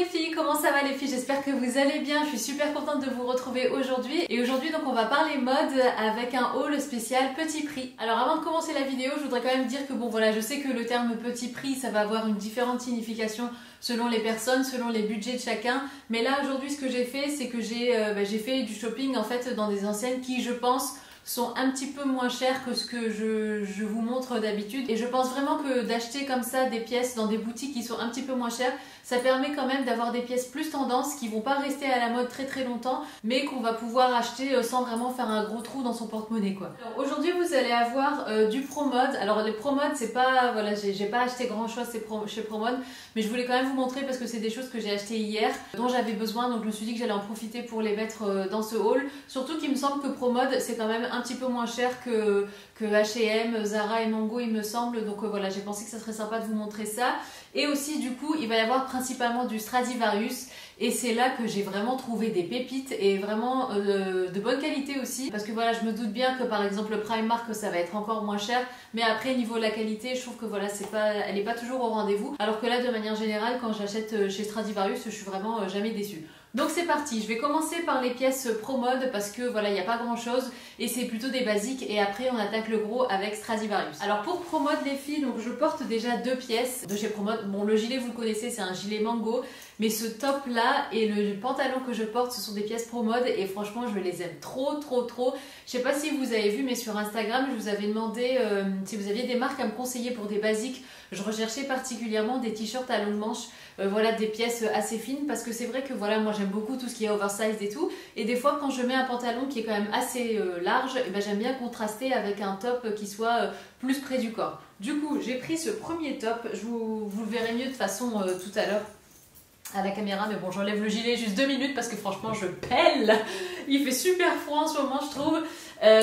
les filles, comment ça va les filles? J'espère que vous allez bien, je suis super contente de vous retrouver aujourd'hui. Et aujourd'hui donc on va parler mode avec un haul spécial petit prix. Alors avant de commencer la vidéo, je voudrais quand même dire que bon voilà, je sais que le terme petit prix ça va avoir une différente signification selon les personnes, selon les budgets de chacun. Mais là aujourd'hui ce que j'ai fait, c'est que j'ai fait du shopping en fait dans des enseignes qui je pense sont un petit peu moins chères que ce que je vous montre d'habitude. Et je pense vraiment que d'acheter comme ça des pièces dans des boutiques qui sont un petit peu moins chères, ça permet quand même d'avoir des pièces plus tendance qui vont pas rester à la mode très longtemps, mais qu'on va pouvoir acheter sans vraiment faire un gros trou dans son porte-monnaie quoi. Aujourd'hui vous allez avoir du ProMode. Alors les ProMode c'est pas, voilà, j'ai pas acheté grand chose chez ProMode, mais je voulais quand même vous montrer parce que c'est des choses que j'ai achetées hier, dont j'avais besoin, donc je me suis dit que j'allais en profiter pour les mettre dans ce haul. Surtout qu'il me semble que ProMode c'est quand même un petit peu moins cher que H&M, Zara et Mango il me semble, donc voilà, j'ai pensé que ça serait sympa de vous montrer ça. Et aussi du coup il va y avoir principalement du Stradivarius, et c'est là que j'ai vraiment trouvé des pépites et vraiment de bonne qualité aussi, parce que voilà, je me doute bien que par exemple le Primark ça va être encore moins cher, mais après niveau de la qualité je trouve que voilà, elle est pas toujours au rendez-vous, alors que là de manière générale quand j'achète chez Stradivarius je suis vraiment jamais déçue. Donc c'est parti, je vais commencer par les pièces ProMode parce que voilà, il n'y a pas grand chose et c'est plutôt des basiques, et après on attaque le gros avec Stradivarius. Alors pour ProMode les filles, donc je porte déjà deux pièces de chez ProMode. Bon, le gilet vous le connaissez, c'est un gilet Mango, mais ce top là et le pantalon que je porte ce sont des pièces ProMode et franchement je les aime trop. Je sais pas si vous avez vu, mais sur Instagram je vous avais demandé si vous aviez des marques à me conseiller pour des basiques. Je recherchais particulièrement des t-shirts à longue manche, voilà, des pièces assez fines, parce que c'est vrai que voilà, moi j'aime beaucoup tout ce qui est oversize et tout, et des fois quand je mets un pantalon qui est quand même assez large, et ben, j'aime bien contraster avec un top qui soit plus près du corps. Du coup j'ai pris ce premier top, vous le verrez mieux de toute façon tout à l'heure à la caméra, mais bon, j'enlève le gilet juste 2 minutes parce que franchement je pèle, il fait super froid en ce moment je trouve.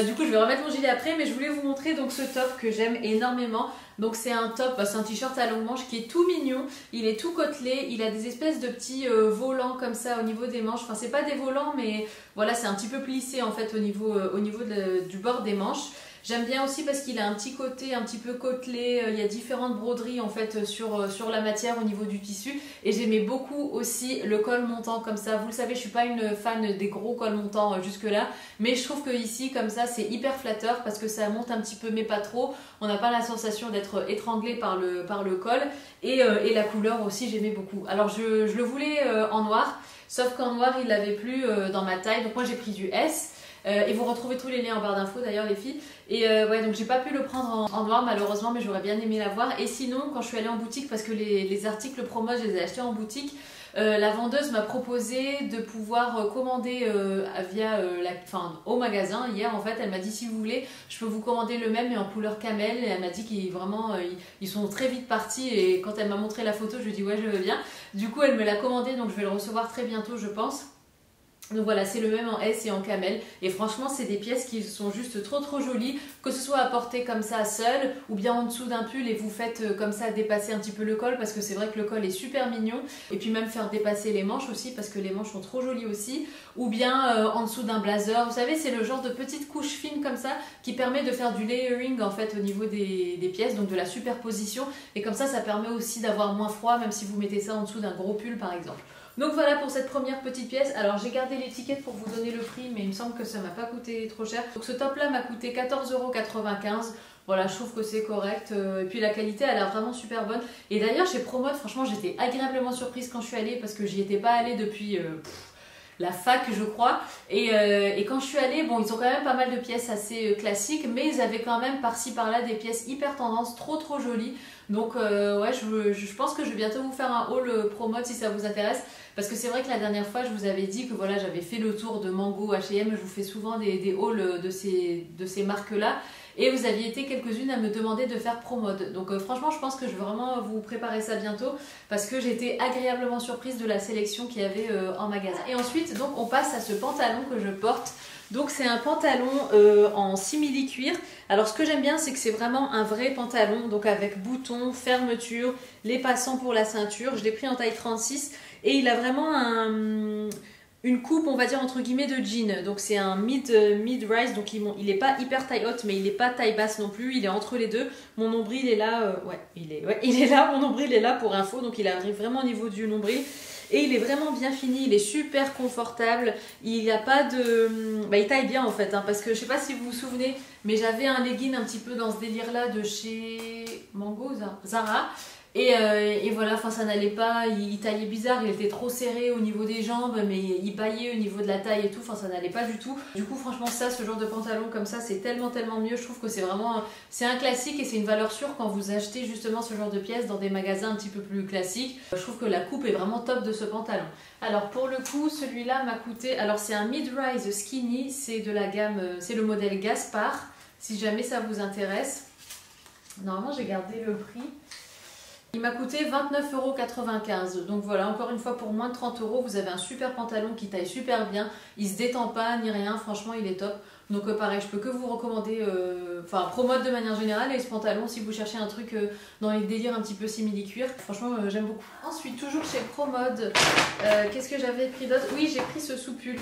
Du coup je vais remettre mon gilet après, mais je voulais vous montrer donc ce top que j'aime énormément. Donc c'est un top, c'est un t-shirt à longue manche qui est tout mignon, il est tout côtelé, il a des espèces de petits volants comme ça au niveau des manches, enfin c'est pas des volants mais voilà, c'est un petit peu plissé en fait au niveau du bord des manches. J'aime bien aussi parce qu'il a un petit côté un petit peu côtelé, il y a différentes broderies en fait sur la matière au niveau du tissu, et j'aimais beaucoup aussi le col montant comme ça. Vous le savez, je suis pas une fan des gros cols montants jusque là, mais je trouve que ici comme ça c'est hyper flatteur parce que ça monte un petit peu mais pas trop, on n'a pas la sensation d'être étranglé par le col, et la couleur aussi j'aimais beaucoup. Alors je le voulais en noir, sauf qu'en noir il l'avait plus dans ma taille, donc moi j'ai pris du S. Et vous retrouvez tous les liens en barre d'infos d'ailleurs les filles. Et ouais, donc j'ai pas pu le prendre en noir malheureusement, mais j'aurais bien aimé l'avoir. Et sinon quand je suis allée en boutique, parce que les articles ProMode je les ai achetés en boutique, la vendeuse m'a proposé de pouvoir commander au magasin hier en fait. Elle m'a dit si vous voulez je peux vous commander le même mais en couleur camel, et elle m'a dit qu'ils sont très vite partis, et quand elle m'a montré la photo je lui ai dit ouais je veux bien. Du coup elle me l'a commandé, donc je vais le recevoir très bientôt je pense. Donc voilà, c'est le même en S et en camel, et franchement c'est des pièces qui sont juste trop jolies, que ce soit à porter comme ça seul ou bien en dessous d'un pull et vous faites comme ça dépasser un petit peu le col, parce que c'est vrai que le col est super mignon, et puis même faire dépasser les manches aussi parce que les manches sont trop jolies aussi, ou bien en dessous d'un blazer. Vous savez, c'est le genre de petite couche fine comme ça qui permet de faire du layering en fait au niveau des pièces, donc de la superposition, et comme ça permet aussi d'avoir moins froid même si vous mettez ça en dessous d'un gros pull par exemple. Donc voilà pour cette première petite pièce. Alors j'ai gardé l'étiquette pour vous donner le prix, mais il me semble que ça m'a pas coûté trop cher. Donc ce top là m'a coûté 14,95 €. Voilà, je trouve que c'est correct. Et puis la qualité elle a l'air vraiment super bonne. Et d'ailleurs chez ProMode, franchement j'étais agréablement surprise quand je suis allée, parce que j'y étais pas allée depuis la fac je crois, et quand je suis allée, bon ils ont quand même pas mal de pièces assez classiques, mais ils avaient quand même par-ci par-là des pièces hyper tendance, trop jolies. Donc ouais, je pense que je vais bientôt vous faire un haul ProMode si ça vous intéresse, parce que c'est vrai que la dernière fois je vous avais dit que voilà, j'avais fait le tour de Mango, H&M, je vous fais souvent des hauls de ces marques là, et vous aviez été quelques-unes à me demander de faire ProMode. Donc franchement je pense que je vais vraiment vous préparer ça bientôt, parce que j'ai été agréablement surprise de la sélection qu'il y avait en magasin. Et ensuite donc on passe à ce pantalon que je porte. Donc c'est un pantalon en simili-cuir. Alors ce que j'aime bien c'est que c'est vraiment un vrai pantalon, donc avec boutons, fermeture, les passants pour la ceinture. Je l'ai pris en taille 36 et il a vraiment une coupe, on va dire entre guillemets, de jean. Donc c'est un mid-rise, donc il est pas hyper taille haute mais il est pas taille basse non plus, il est entre les deux. Mon nombril est là, il est là, mon nombril est là pour info, donc il arrive vraiment au niveau du nombril. et il est vraiment bien fini, il est super confortable, il n'y a pas de... Bah, il taille bien en fait, hein, parce que je sais pas si vous vous souvenez, mais j'avais un legging un petit peu dans ce délire là de chez Mango, Zara. Et voilà, enfin ça n'allait pas, il taillait bizarre, il était trop serré au niveau des jambes, mais il baillait au niveau de la taille et tout, enfin ça n'allait pas du tout. Du coup franchement ça, ce genre de pantalon comme ça, c'est tellement mieux, je trouve que c'est vraiment, c'est un classique et c'est une valeur sûre quand vous achetez justement ce genre de pièces dans des magasins un petit peu plus classiques. Je trouve que la coupe est vraiment top de ce pantalon. Alors pour le coup, celui-là m'a coûté, alors c'est un mid-rise skinny, c'est de la gamme, c'est le modèle Gaspard, si jamais ça vous intéresse. Normalement j'ai gardé le prix. Il m'a coûté 29,95 €. Donc voilà, encore une fois, pour moins de 30 €, vous avez un super pantalon qui taille super bien. Il se détend pas ni rien, franchement, il est top. Donc pareil, je peux que vous recommander, enfin ProMode de manière générale, et ce pantalon si vous cherchez un truc dans les délires un petit peu simili-cuir. Franchement, j'aime beaucoup. Ensuite, toujours chez ProMode, qu'est-ce que j'avais pris d'autre? Oui, j'ai pris ce sous-pull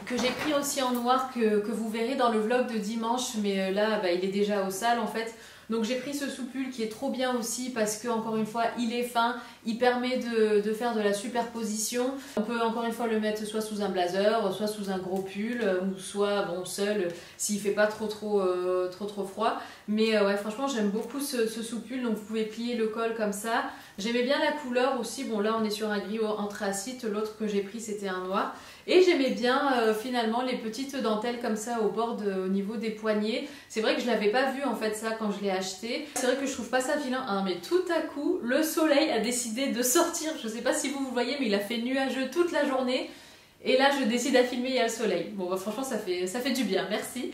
que j'ai pris aussi en noir, que vous verrez dans le vlog de dimanche, mais là, bah, il est déjà au sale en fait. Donc j'ai pris ce sous-pull qui est trop bien aussi parce que encore une fois il est fin, il permet de faire de la superposition. On peut encore une fois le mettre soit sous un blazer, soit sous un gros pull ou soit bon seul s'il fait pas trop froid. Mais ouais, franchement j'aime beaucoup ce sous-pull, donc vous pouvez plier le col comme ça. J'aimais bien la couleur aussi, bon là on est sur un gris anthracite, l'autre que j'ai pris c'était un noir. Et j'aimais bien finalement les petites dentelles comme ça au bord au niveau des poignets. C'est vrai que je l'avais pas vu en fait ça quand je l'ai acheté. C'est vrai que je trouve pas ça vilain, hein, mais tout à coup le soleil a décidé de sortir. Je sais pas si vous voyez, mais il a fait nuageux toute la journée. Et là je décide à filmer, il y a le soleil. Bon bah, franchement ça fait du bien, merci.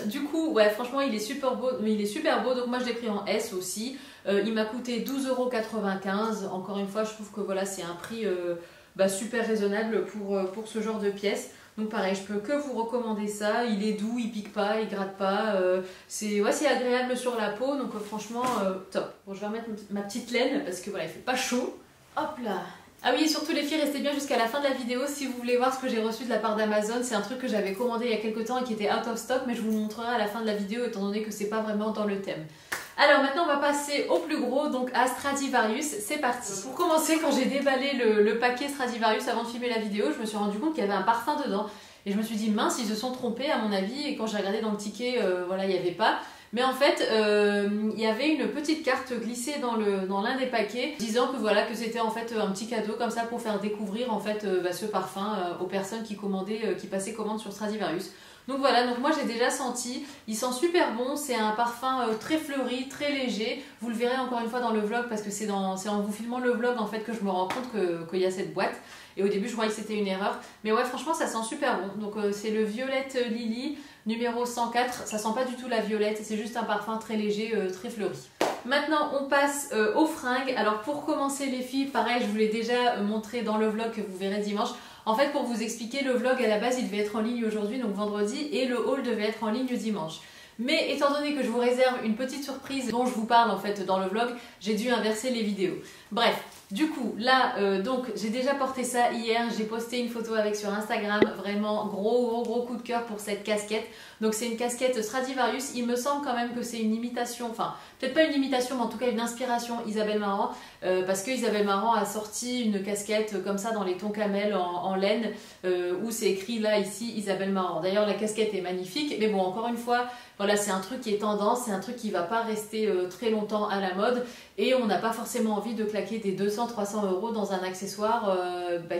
Du coup ouais franchement il est super beau, mais il est super beau, donc moi je l'ai pris en S aussi. Il m'a coûté 12,95 €. Encore une fois je trouve que voilà c'est un prix bah, super raisonnable pour ce genre de pièces. Donc pareil, je peux que vous recommander ça. Il est doux, il pique pas, il gratte pas. C'est agréable sur la peau, donc franchement top. Bon, je vais remettre ma petite laine parce que voilà, il fait pas chaud. Hop là. Ah oui, et surtout les filles, restez bien jusqu'à la fin de la vidéo si vous voulez voir ce que j'ai reçu de la part d'Amazon. C'est un truc que j'avais commandé il y a quelques temps et qui était out of stock, mais je vous le montrerai à la fin de la vidéo étant donné que c'est pas vraiment dans le thème. Alors maintenant on va passer au plus gros, donc à Stradivarius, c'est parti. Pour commencer, quand j'ai déballé le paquet Stradivarius avant de filmer la vidéo, je me suis rendu compte qu'il y avait un parfum dedans. Et je me suis dit mince, ils se sont trompés à mon avis, et quand j'ai regardé dans le ticket, voilà, il n'y avait pas. Mais en fait, il y avait une petite carte glissée dans l'un des paquets, disant que voilà, que c'était en fait un petit cadeau comme ça pour faire découvrir en fait ce parfum aux personnes qui passaient commande sur Stradivarius. Donc voilà, donc moi j'ai déjà senti, il sent super bon, c'est un parfum très fleuri, très léger. Vous le verrez encore une fois dans le vlog parce que c'est en vous filmant le vlog en fait que je me rends compte qu'il y a cette boîte. Et au début je croyais que c'était une erreur. Mais ouais franchement ça sent super bon. Donc c'est le Violette Lily numéro 104. Ça sent pas du tout la violette, c'est juste un parfum très léger, très fleuri. Maintenant on passe aux fringues. Alors pour commencer les filles, pareil je vous l'ai déjà montré dans le vlog que vous verrez dimanche. En fait, pour vous expliquer, le vlog à la base, il devait être en ligne aujourd'hui, donc vendredi, et le haul devait être en ligne dimanche. Mais étant donné que je vous réserve une petite surprise dont je vous parle en fait dans le vlog, j'ai dû inverser les vidéos. Bref, du coup, là, donc j'ai déjà porté ça hier, j'ai posté une photo avec sur Instagram, vraiment gros coup de cœur pour cette casquette. Donc c'est une casquette Stradivarius, il me semble quand même que c'est une imitation, enfin peut-être pas une imitation, mais en tout cas une inspiration Isabelle Marant, parce que Isabelle Marant a sorti une casquette comme ça dans les tons camel en laine, où c'est écrit là, ici, Isabelle Marant. D'ailleurs la casquette est magnifique, mais bon encore une fois, voilà, c'est un truc qui est tendance, c'est un truc qui va pas rester très longtemps à la mode, et on n'a pas forcément envie de claquer des 200-300 € dans un accessoire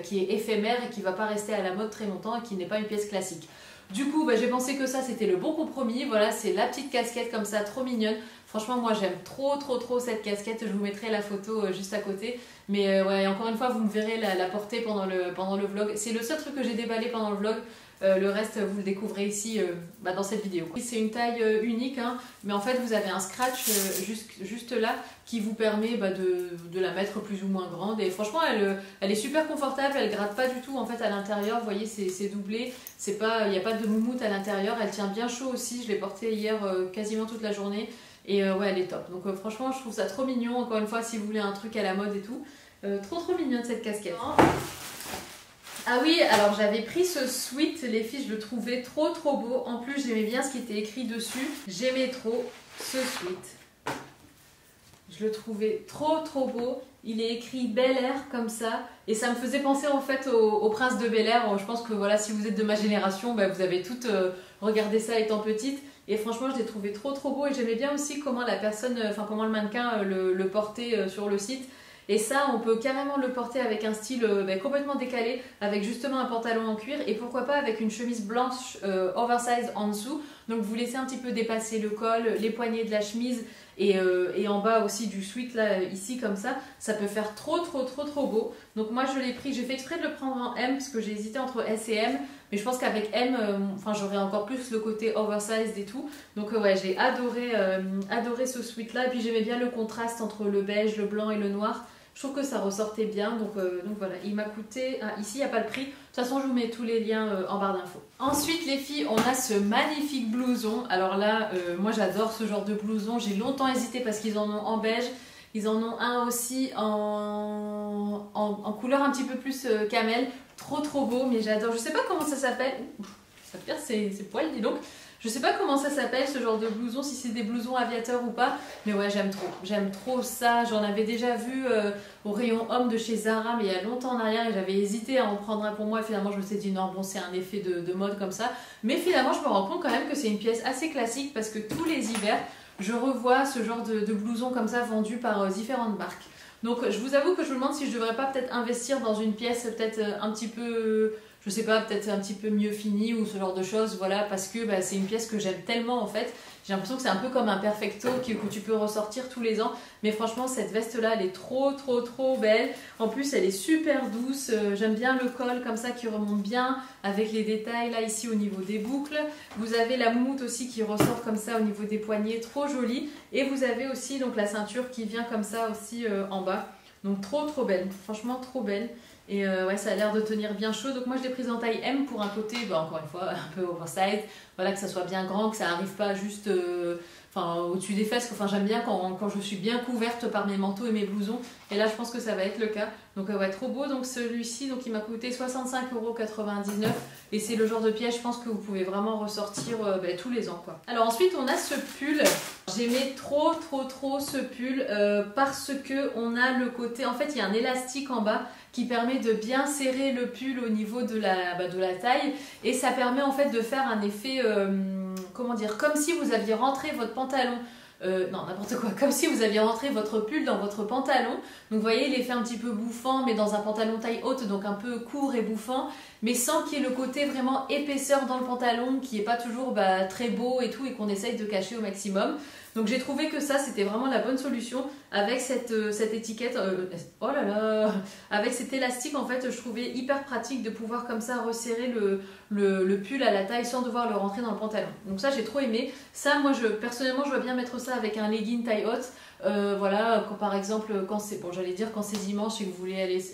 qui est éphémère et qui va pas rester à la mode très longtemps et qui n'est pas une pièce classique. Du coup, j'ai pensé que ça c'était le bon compromis. Voilà, c'est la petite casquette comme ça, trop mignonne. Franchement, moi j'aime trop cette casquette. Je vous mettrai la photo juste à côté. Mais ouais, encore une fois, vous me verrez la porter pendant le vlog. C'est le seul truc que j'ai déballé pendant le vlog. Le reste, vous le découvrez ici dans cette vidéo. C'est une taille unique, hein, mais en fait, vous avez un scratch juste là qui vous permet de la mettre plus ou moins grande. Et franchement, elle est super confortable, elle gratte pas du tout en fait à l'intérieur. Vous voyez, c'est doublé, il n'y a pas de moumoute à l'intérieur. Elle tient bien chaud aussi, je l'ai portée hier quasiment toute la journée. Et ouais, elle est top. Donc franchement, je trouve ça trop mignon. Encore une fois, si vous voulez un truc à la mode et tout. Trop mignonne cette casquette. Ah oui, alors j'avais pris ce sweat, les filles, je le trouvais trop beau. En plus, j'aimais bien ce qui était écrit dessus. J'aimais trop ce sweat. Je le trouvais trop beau. Il est écrit Bel Air comme ça. Et ça me faisait penser en fait au Prince de Bel Air. Je pense que voilà, si vous êtes de ma génération, bah, vous avez toutes regardé ça étant petite. Et franchement, je l'ai trouvé trop beau. Et j'aimais bien aussi comment la personne, comment le mannequin le portait sur le site. Et ça, on peut carrément le porter avec un style complètement décalé, avec justement un pantalon en cuir et pourquoi pas avec une chemise blanche oversize en dessous. Donc vous laissez un petit peu dépasser le col, les poignets de la chemise et en bas aussi du sweat là, ici comme ça. Ça peut faire trop beau. Donc moi je l'ai pris, j'ai fait exprès de le prendre en M parce que j'ai hésité entre S et M. Mais je pense qu'avec M, j'aurais encore plus le côté oversized et tout. Donc ouais, j'ai adoré ce sweat là. Et puis j'aimais bien le contraste entre le beige, le blanc et le noir. Je trouve que ça ressortait bien, donc voilà, il m'a coûté, ici il n'y a pas le prix, de toute façon je vous mets tous les liens en barre d'infos. Ensuite les filles, on a ce magnifique blouson, alors là, moi j'adore ce genre de blouson, j'ai longtemps hésité parce qu'ils en ont en beige, ils en ont un aussi en couleur un petit peu plus camel, trop beau, mais j'adore, je sais pas comment ça s'appelle, ça pire c'est poil dis donc. Je sais pas comment ça s'appelle ce genre de blouson, si c'est des blousons aviateurs ou pas, mais ouais j'aime trop ça, j'en avais déjà vu au rayon homme de chez Zara mais il y a longtemps en arrière et j'avais hésité à en prendre un pour moi et finalement je me suis dit non bon c'est un effet de mode comme ça, mais finalement je me rends compte quand même que c'est une pièce assez classique parce que tous les hivers je revois ce genre de blouson comme ça vendu par différentes marques. Donc je vous avoue que je me demande si je devrais pas peut-être investir dans une pièce peut-être un petit peu... je sais pas, peut-être un petit peu mieux fini ou ce genre de choses, voilà, parce que c'est une pièce que j'aime tellement en fait. J'ai l'impression que c'est un peu comme un perfecto que tu peux ressortir tous les ans. Mais franchement, cette veste-là, elle est trop belle. En plus, elle est super douce. J'aime bien le col comme ça qui remonte bien avec les détails là ici au niveau des boucles. Vous avez la moumoute aussi qui ressort comme ça au niveau des poignets, trop jolie. Et vous avez aussi donc la ceinture qui vient comme ça aussi en bas. Donc trop belle, franchement trop belle. Et ouais, ça a l'air de tenir bien chaud. Donc moi je l'ai prise en taille M pour un côté, encore une fois, un peu oversize. Voilà, que ça soit bien grand, que ça n'arrive pas juste au-dessus des fesses. Enfin, j'aime bien quand je suis bien couverte par mes manteaux et mes blousons. Et là, je pense que ça va être le cas. Donc ouais, trop beau. Donc celui-ci, il m'a coûté 65,99 €. Et c'est le genre de pièce, je pense que vous pouvez vraiment ressortir tous les ans, quoi. Alors ensuite, on a ce pull. J'aimais trop ce pull parce que on a le côté... En fait, il y a un élastique en bas qui permet de bien serrer le pull au niveau de la taille. Et ça permet en fait de faire un effet... comment dire, comme si vous aviez rentré votre pantalon, non n'importe quoi, comme si vous aviez rentré votre pull dans votre pantalon. Donc vous voyez l'effet un petit peu bouffant mais dans un pantalon taille haute, donc un peu court et bouffant, mais sans qu'il y ait le côté vraiment épaisseur dans le pantalon qui n'est pas toujours très beau et tout et qu'on essaye de cacher au maximum. Donc j'ai trouvé que ça c'était vraiment la bonne solution avec cette étiquette, oh là là, avec cet élastique en fait je trouvais hyper pratique de pouvoir comme ça resserrer le pull à la taille sans devoir le rentrer dans le pantalon. Donc ça j'ai trop aimé, ça moi personnellement je vois bien mettre ça avec un legging taille haute, voilà, quand, par exemple quand c'est, bon j'allais dire quand c'est dimanche et que vous voulez aller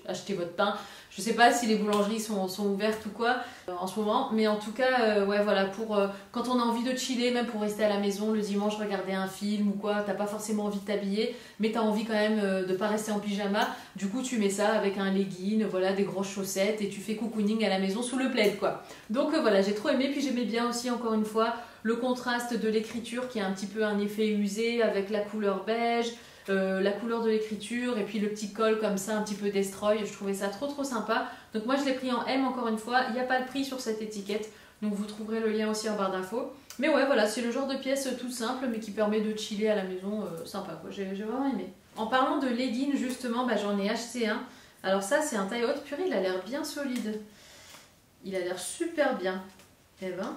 acheter votre pain. Je sais pas si les boulangeries sont ouvertes ou quoi en ce moment, mais en tout cas, ouais, voilà, pour quand on a envie de chiller, même pour rester à la maison le dimanche, regarder un film ou quoi, t'as pas forcément envie de t'habiller, mais t'as envie quand même de pas rester en pyjama. Du coup, tu mets ça avec un legging, voilà, des grosses chaussettes et tu fais cocooning à la maison sous le plaid, quoi. Donc voilà, j'ai trop aimé, puis j'aimais bien aussi, encore une fois, le contraste de l'écriture qui a un petit peu un effet usé avec la couleur beige. La couleur de l'écriture et puis le petit col comme ça un petit peu destroy, je trouvais ça trop sympa. Donc moi je l'ai pris en M encore une fois, il n'y a pas de prix sur cette étiquette, donc vous trouverez le lien aussi en barre d'infos. Mais ouais voilà, c'est le genre de pièce tout simple mais qui permet de chiller à la maison, sympa quoi, j'ai vraiment aimé. En parlant de leggings justement, j'en ai acheté un. Alors ça c'est un taille haute, purée il a l'air bien solide, il a l'air super bien. Eh ben...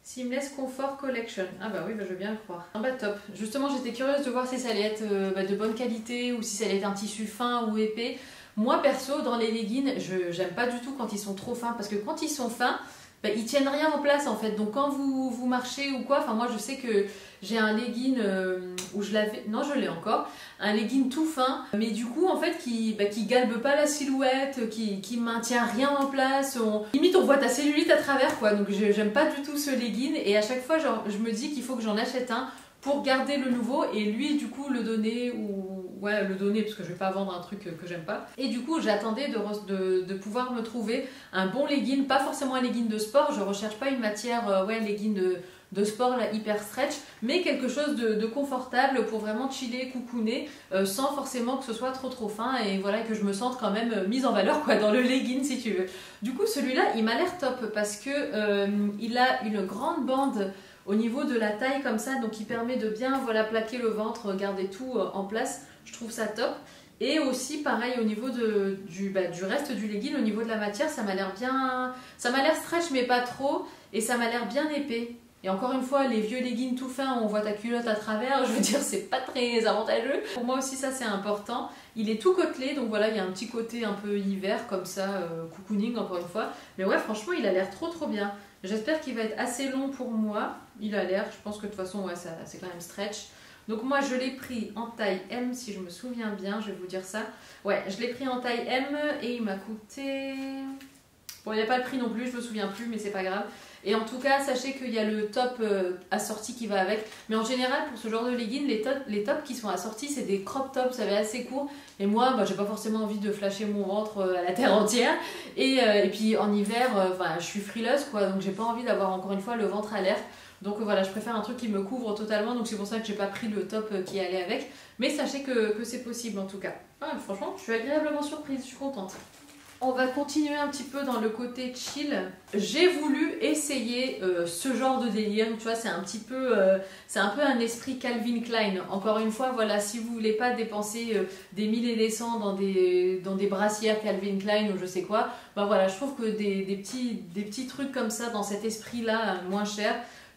Seamless Comfort Collection. Ah bah oui, je veux bien le croire. Ah bah top. Justement, j'étais curieuse de voir si ça allait être de bonne qualité ou si ça allait être un tissu fin ou épais. Moi, perso, dans les leggings, j'aime pas du tout quand ils sont trop fins parce que quand ils sont fins, ils tiennent rien en place en fait. Donc quand vous marchez ou quoi, enfin moi je sais que j'ai un legging où je l'avais, non je l'ai encore, un legging tout fin, mais du coup en fait qui galbe pas la silhouette, qui maintient rien en place, limite on voit ta cellulite à travers quoi, donc j'aime pas du tout ce legging et à chaque fois genre, je me dis qu'il faut que j'en achète un pour garder le nouveau et lui du coup le donner ou ouais le donner parce que je vais pas vendre un truc que j'aime pas et du coup j'attendais de pouvoir me trouver un bon legging, pas forcément un legging de sport, je recherche pas une matière ouais legging de sport là, hyper stretch, mais quelque chose de confortable pour vraiment chiller, coucouner, sans forcément que ce soit trop fin et voilà, que je me sente quand même mise en valeur quoi, dans le legging si tu veux. Du coup celui-là il m'a l'air top parce que il a une grande bande au niveau de la taille comme ça, donc il permet de bien voilà, plaquer le ventre, garder tout en place, je trouve ça top. Et aussi pareil au niveau du reste du legging, au niveau de la matière, ça m'a l'air bien, ça m'a l'air stretch mais pas trop, et ça m'a l'air bien épais. Et encore une fois, les vieux leggings tout fins, on voit ta culotte à travers, je veux dire, c'est pas très avantageux. Pour moi aussi, ça c'est important. Il est tout côtelé, donc voilà, il y a un petit côté un peu hiver comme ça, cocooning encore une fois. Mais ouais, franchement, il a l'air trop bien. J'espère qu'il va être assez long pour moi. Il a l'air, je pense que de toute façon, ouais, c'est quand même stretch. Donc moi je l'ai pris en taille M si je me souviens bien, je vais vous dire ça. Ouais, je l'ai pris en taille M et il m'a coûté... Bon, il n'y a pas le prix non plus, je me souviens plus, mais c'est pas grave. Et en tout cas, sachez qu'il y a le top assorti qui va avec. Mais en général, pour ce genre de leggings, les tops qui sont assortis, c'est des crop tops, ça va assez court. Et moi, j'ai pas forcément envie de flasher mon ventre à la terre entière. Et puis en hiver, je suis frileuse, quoi, donc j'ai pas envie d'avoir encore une fois le ventre à l'air. Donc voilà, je préfère un truc qui me couvre totalement, donc c'est pour ça que j'ai pas pris le top qui allait avec. Mais sachez que c'est possible en tout cas. Ah, franchement, je suis agréablement surprise, je suis contente. On va continuer un petit peu dans le côté chill. J'ai voulu essayer ce genre de délire, tu vois, c'est un peu un esprit Calvin Klein. Encore une fois, voilà, si vous voulez pas dépenser des mille et des cents dans des brassières Calvin Klein ou je sais quoi, voilà, je trouve que des petits trucs comme ça dans cet esprit-là, moins cher.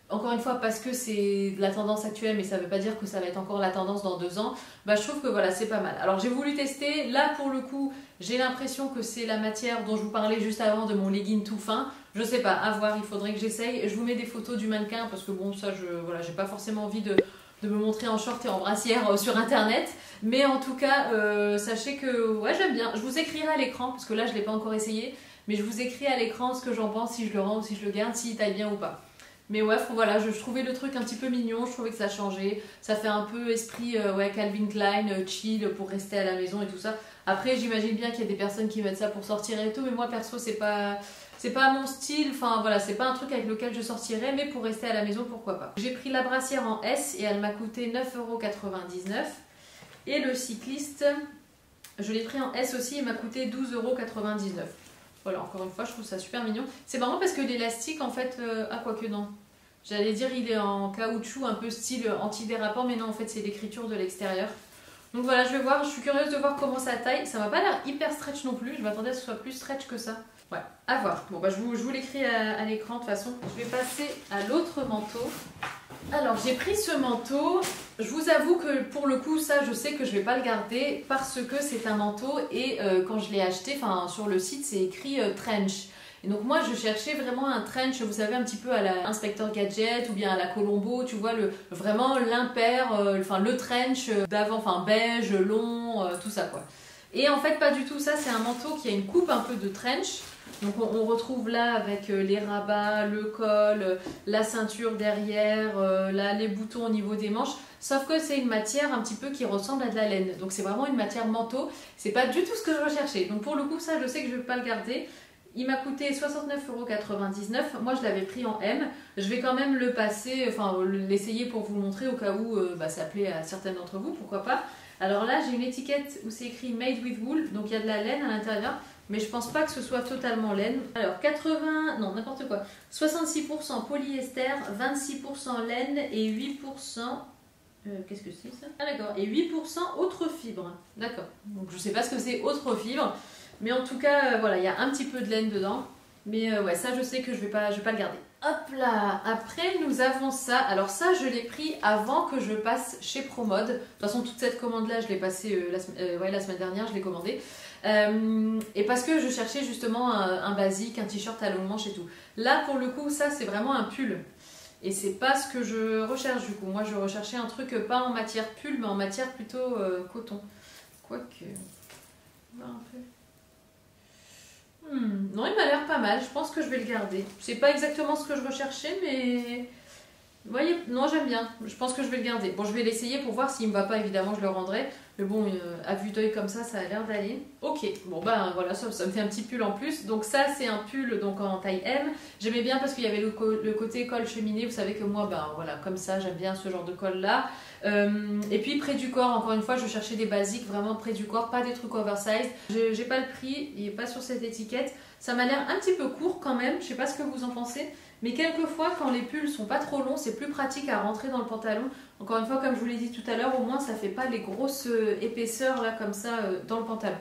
Encore une fois, parce que c'est la tendance actuelle, mais ça ne veut pas dire que ça va être encore la tendance dans 2 ans, je trouve que voilà, c'est pas mal. Alors j'ai voulu tester, là pour le coup, j'ai l'impression que c'est la matière dont je vous parlais juste avant de mon legging tout fin. Je sais pas, à voir, il faudrait que j'essaye. Je vous mets des photos du mannequin, parce que bon, ça, j'ai pas forcément envie de me montrer en short et en brassière sur internet. Mais en tout cas, sachez que ouais, j'aime bien. Je vous écrirai à l'écran, parce que là je l'ai pas encore essayé, mais je vous écris à l'écran ce que j'en pense, si je le rends ou si je le garde, s'il taille bien ou pas. Mais ouais, voilà, je trouvais le truc un petit peu mignon, je trouvais que ça changeait. Ça fait un peu esprit ouais, Calvin Klein, chill pour rester à la maison et tout ça. Après, j'imagine bien qu'il y a des personnes qui mettent ça pour sortir et tout, mais moi perso, c'est pas mon style. Enfin voilà, c'est pas un truc avec lequel je sortirais, mais pour rester à la maison, pourquoi pas. J'ai pris la brassière en S et elle m'a coûté 9,99 €. Et le cycliste, je l'ai pris en S aussi, il m'a coûté 12,99 €. Voilà, encore une fois, je trouve ça super mignon. C'est marrant parce que l'élastique, en fait... ah, quoique non. J'allais dire, il est en caoutchouc, un peu style antidérapant, mais non, en fait, c'est l'écriture de l'extérieur. Donc voilà, je vais voir, je suis curieuse de voir comment ça taille. Ça m'a pas l'air hyper stretch non plus, je m'attendais à ce que ce soit plus stretch que ça. Ouais, à voir. Bon, je vous l'écris à l'écran de toute façon. Je vais passer à l'autre manteau. Alors, j'ai pris ce manteau. Je vous avoue que pour le coup, ça, je sais que je vais pas le garder parce que c'est un manteau et quand je l'ai acheté, sur le site, c'est écrit trench. Et donc moi, je cherchais vraiment un trench, vous savez, un petit peu à la Inspector Gadget ou bien à la Colombo, tu vois, vraiment l'impair, le trench d'avant, beige, long, tout ça, quoi. Et en fait, pas du tout ça, c'est un manteau qui a une coupe un peu de trench. Donc on retrouve là avec les rabats, le col, la ceinture derrière, là les boutons au niveau des manches. Sauf que c'est une matière un petit peu qui ressemble à de la laine. Donc c'est vraiment une matière manteau. C'est pas du tout ce que je recherchais. Donc pour le coup, ça, je sais que je vais pas le garder. Il m'a coûté 69,99 €. Moi, je l'avais pris en M. Je vais quand même le passer, l'essayer pour vous montrer au cas où ça plaît à certaines d'entre vous, pourquoi pas. Alors là, j'ai une étiquette où c'est écrit Made with Wool. Donc il y a de la laine à l'intérieur. Mais je pense pas que ce soit totalement laine. Alors 66% polyester, 26% laine et 8%... qu'est-ce que c'est ça? Ah d'accord, et 8% autres fibres. D'accord, donc je sais pas ce que c'est autres fibres. Mais en tout cas, voilà, il y a un petit peu de laine dedans. Mais ouais, ça je sais que je vais pas le garder. Hop là, après nous avons ça. Alors ça, je l'ai pris avant que je passe chez Promode. De toute façon, toute cette commande-là, je l'ai passée la semaine dernière, je l'ai commandée. Et parce que je cherchais justement un basique, un t-shirt à longue manche et tout. Là, pour le coup, ça, c'est vraiment un pull. Et c'est pas ce que je recherche du coup. Moi, je recherchais un truc pas en matière pull, mais en matière plutôt coton. Quoique... On va un peu... Non, il m'a l'air pas mal. Je pense que je vais le garder. C'est pas exactement ce que je recherchais, Vous voyez, non, j'aime bien. Je pense que je vais le garder. Bon, je vais l'essayer pour voir s'il me va pas, évidemment, je le rendrai. Mais bon, à vue d'œil comme ça a l'air d'aller. Ok, bon ben voilà, ça me fait un petit pull en plus. Donc ça, c'est un pull donc en taille M. J'aimais bien parce qu'il y avait le côté col cheminé. Vous savez que moi, ben voilà, comme ça, j'aime bien ce genre de col là. Et puis près du corps, encore une fois, je cherchais des basiques vraiment près du corps, pas des trucs oversize. J'ai pas le prix, il est pas sur cette étiquette. Ça m'a l'air un petit peu court quand même, je sais pas ce que vous en pensez. Mais quelquefois, quand les pulls sont pas trop longs, c'est plus pratique à rentrer dans le pantalon. Encore une fois, comme je vous l'ai dit tout à l'heure, au moins ça fait pas les grosses épaisseurs là comme ça dans le pantalon.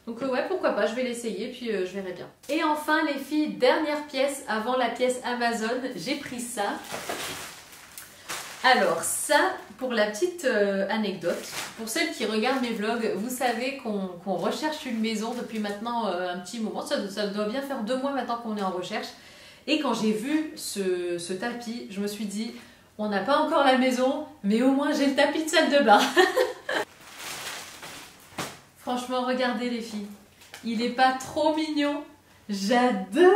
Donc ouais, pourquoi pas, je vais l'essayer puis je verrai bien. Et enfin les filles, dernière pièce avant la pièce Amazon, j'ai pris ça. Alors ça, pour la petite anecdote, pour celles qui regardent mes vlogs, vous savez qu'on recherche une maison depuis maintenant un petit moment. Ça doit bien faire 2 mois maintenant qu'on est en recherche. Et quand j'ai vu ce tapis, je me suis dit, on n'a pas encore la maison, mais au moins j'ai le tapis de salle de bain. Franchement, regardez les filles. Il est pas trop mignon? J'adore!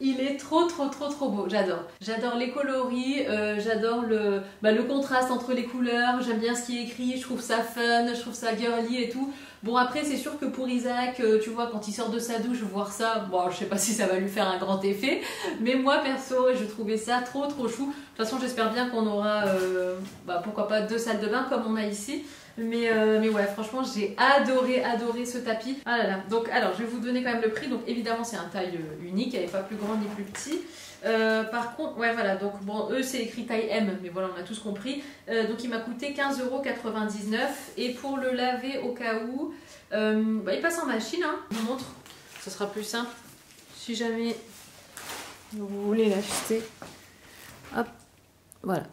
Il est trop beau, j'adore. J'adore les coloris, j'adore le contraste entre les couleurs, j'aime bien ce qui est écrit, je trouve ça fun, je trouve ça girly et tout. Bon après c'est sûr que pour Isaac, tu vois, quand il sort de sa douche, voir ça, bon je sais pas si ça va lui faire un grand effet, mais moi perso je trouvais ça trop chou. De toute façon j'espère bien qu'on aura, pourquoi pas 2 salles de bain comme on a ici. Mais ouais, franchement j'ai adoré ce tapis. Ah là là. Donc alors je vais vous donner quand même le prix. Donc évidemment c'est un taille unique, elle n'est pas plus grande ni plus petit. Par contre, ouais voilà, donc bon, eux c'est écrit taille M, mais voilà, on a tous compris. Donc il m'a coûté 15,99 € et pour le laver au cas où, il passe en machine, hein. Je vous montre, ce sera plus simple si jamais vous voulez l'acheter. Hop, voilà.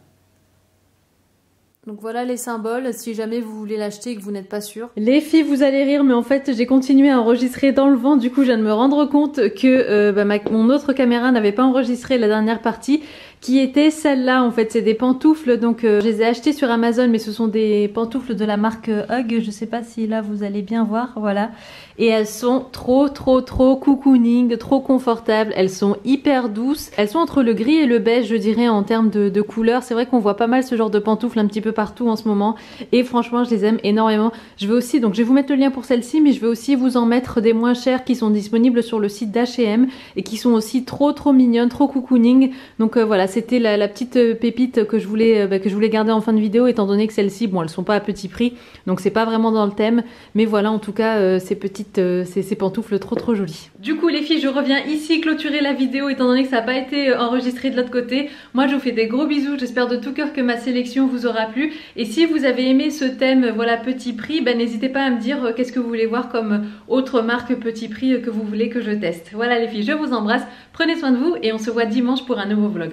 Donc voilà les symboles, si jamais vous voulez l'acheter et que vous n'êtes pas sûr. Les filles, vous allez rire, mais en fait j'ai continué à enregistrer dans le vent. Du coup je viens de me rendre compte que mon autre caméra n'avait pas enregistré la dernière partie, qui était celle-là. En fait c'est des pantoufles, donc je les ai achetées sur Amazon, mais ce sont des pantoufles de la marque Hug. Je sais pas si là vous allez bien voir, voilà. Et elles sont trop cocooning, trop confortables. Elles sont hyper douces. Elles sont entre le gris et le beige, je dirais, en termes de couleur. C'est vrai qu'on voit pas mal ce genre de pantoufles un petit peu partout en ce moment. Et franchement, je les aime énormément. Je vais aussi, donc je vais vous mettre le lien pour celle-ci, mais je vais aussi vous en mettre des moins chères qui sont disponibles sur le site d'H&M et qui sont aussi trop mignonnes, trop cocooning. Donc voilà, c'était la petite pépite que je voulais garder en fin de vidéo, étant donné que celles-ci, bon, elles sont pas à petit prix, donc c'est pas vraiment dans le thème. Mais voilà, en tout cas, ces pantoufles trop jolies. Du coup les filles, je reviens ici clôturer la vidéo étant donné que ça n'a pas été enregistré de l'autre côté. Moi je vous fais des gros bisous, j'espère de tout cœur que ma sélection vous aura plu. Et si vous avez aimé ce thème, voilà, petit prix, n'hésitez pas à me dire qu'est-ce que vous voulez voir comme autre marque petit prix que vous voulez que je teste. Voilà les filles, je vous embrasse, prenez soin de vous et on se voit dimanche pour un nouveau vlog.